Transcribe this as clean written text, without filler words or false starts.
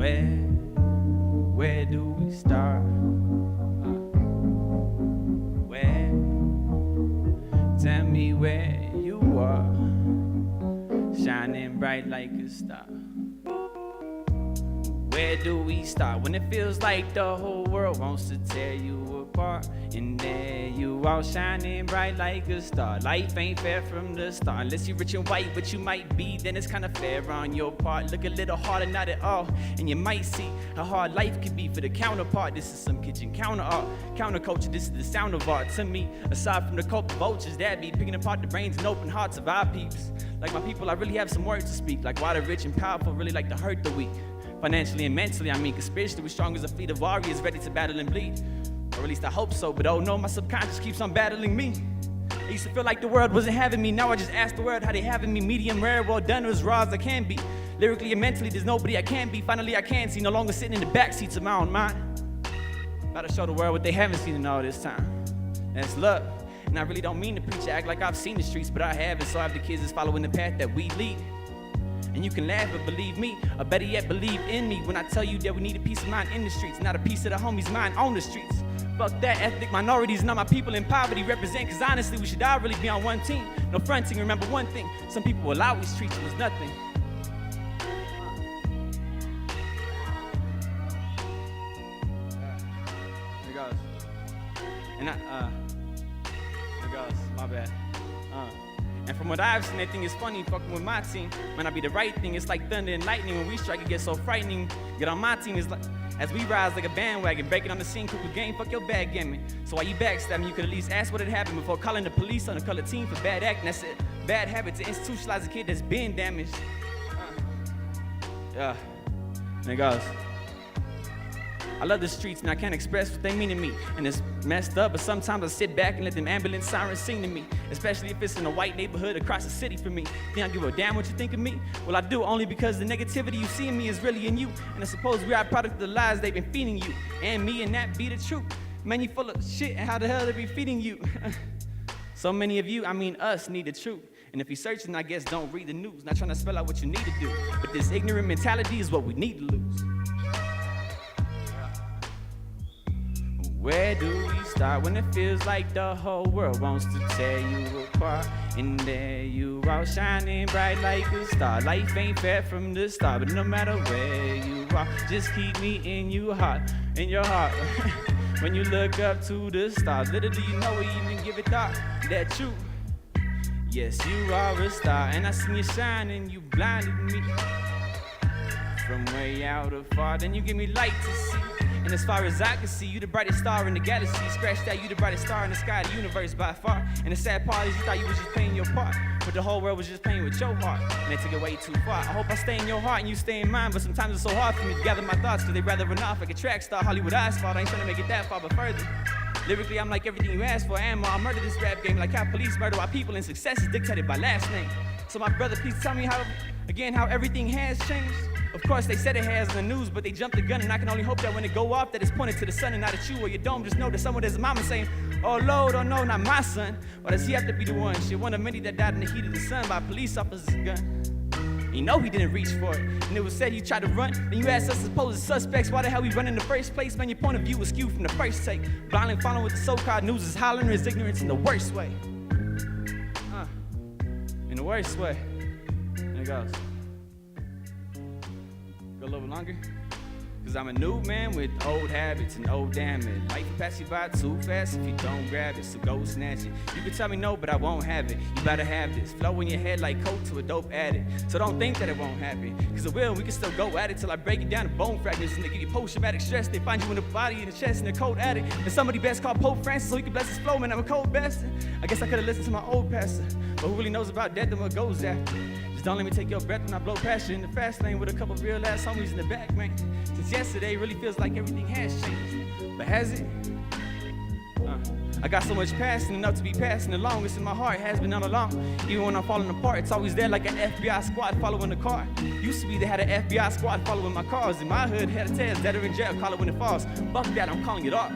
Where do we start? Where? Tell me where you are, shining bright like a star. Where do we start when it feels like the whole world wants to tear you apart? And there you are, shining bright like a star. Life ain't fair from the start. Unless you're rich and white, but you might be, then it's kinda fair on your part. Look a little harder, not at all, and you might see how hard life could be for the counterpart. This is some kitchen counter art, counterculture, this is the sound of art. To me, aside from the cult vultures that be picking apart the brains and open hearts of our peeps. Like my people, I really have some words to speak. Like why the rich and powerful really like to hurt the weak. Financially and mentally, I mean, cause spiritually we're strong as a fleet of warriors ready to battle and bleed. Or at least I hope so, but oh no, my subconscious keeps on battling me. I used to feel like the world wasn't having me, now I just ask the world how they having me. Medium rare, well done, or as raw as I can be. Lyrically and mentally, there's nobody I can be. Finally I can see, no longer sitting in the back seats of my own mind. About to show the world what they haven't seen in all this time. That's love. And I really don't mean to preach, act like I've seen the streets, but I haven't, so I have the kids that's following the path that we lead. And you can laugh, but believe me, or better yet, believe in me when I tell you that we need a peace of mind in the streets, not a piece of the homies' mind on the streets. Fuck that, ethnic minorities, not my people in poverty represent, cause honestly, we should all really be on one team. No fronting, remember one thing, some people will always treat you as nothing. There goes. And there goes, my bad. And from what I've seen, they think it's funny fucking with my team. Might not be the right thing, it's like thunder and lightning. When we strike, it gets so frightening. Get on my team, it's like, as we rise like a bandwagon, breaking on the scene, quick with game, fuck your backgammon. So while you backstabbing, you could at least ask what had happened before calling the police on the colored team for bad acting. That's it, bad habit to institutionalize a kid that's been damaged. Yeah, there it goes. I love the streets and I can't express what they mean to me. And it's messed up, but sometimes I sit back and let them ambulance sirens sing to me. Especially if it's in a white neighborhood across the city for me. Think I give a damn what you think of me? Well, I do, only because the negativity you see in me is really in you. And I suppose we are a product of the lies they've been feeding you. And me, and that be the truth. Man, you full of shit, and how the hell they be feeding you? So many of you, I mean us, need the truth. And if you're searching, I guess don't read the news. Not trying to spell out what you need to do. But this ignorant mentality is what we need to lose. Where do we start when it feels like the whole world wants to tear you apart? And there you are, shining bright like a star. Life ain't fair from the start, but no matter where you are, just keep me in your heart, When you look up to the stars, little do you know or even give it thought that you, yes, you are a star. And I seen you shine and you blinded me from way out afar. Then you give me light to see. And as far as I can see, you the brightest star in the galaxy. Scratch that, you the brightest star in the sky, the universe by far. And the sad part is you thought you was just playing your part, but the whole world was just playing with your heart, and they took it way too far. I hope I stay in your heart and you stay in mine, but sometimes it's so hard for me to gather my thoughts, cause they'd rather run off like a track star, Hollywood asphalt. I ain't trying to make it that far, but further. Lyrically, I'm like everything you asked for, and more. I murder this rap game like how police murder our people, and success is dictated by last name. So my brother, please tell me how everything has changed. Of course, they said it has in the news, but they jumped the gun, and I can only hope that when it go off, that it's pointed to the sun and not at you or your dome. Just know that someone is a mama saying, oh Lord, oh no, not my son. Why does he have to be the one? Shit, one of many that died in the heat of the sun by a police officer's gun. You know he didn't reach for it, and it was said he tried to run. Then you asked us supposed suspects, why the hell we run in the first place? Man, your point of view was skewed from the first take. Blindly following what the so-called news is hollering his ignorance in the worst way. In the worst way. There it goes. Go a little longer. Cause I'm a new man with old habits and old damage. Life will pass you by too fast if you don't grab it, so go snatch it. You can tell me no, but I won't have it. You better have this. Flow in your head like coke to a dope addict. So don't think that it won't happen, cause it will. We can still go at it till I break it down to bone fragments. And they give you post-traumatic stress. They find you in the body, in the chest, and a cold addict. And somebody best called Pope Francis so he can bless his flow, man. I'm a cold bastard. I guess I could've listened to my old pastor, but who really knows about death and what goes after? Just don't let me take your breath when I blow past you in the fast lane with a couple real ass homies in the back, man. Since yesterday, really feels like everything has changed. But has it? I got so much passing enough to be passing along. It's in my heart, it has been all along. Even when I'm falling apart, it's always there like an FBI squad following the car. Used to be they had an FBI squad following my cars. In my hood, had a test, dead or in jail, call it when it falls. Fuck that, I'm calling it off.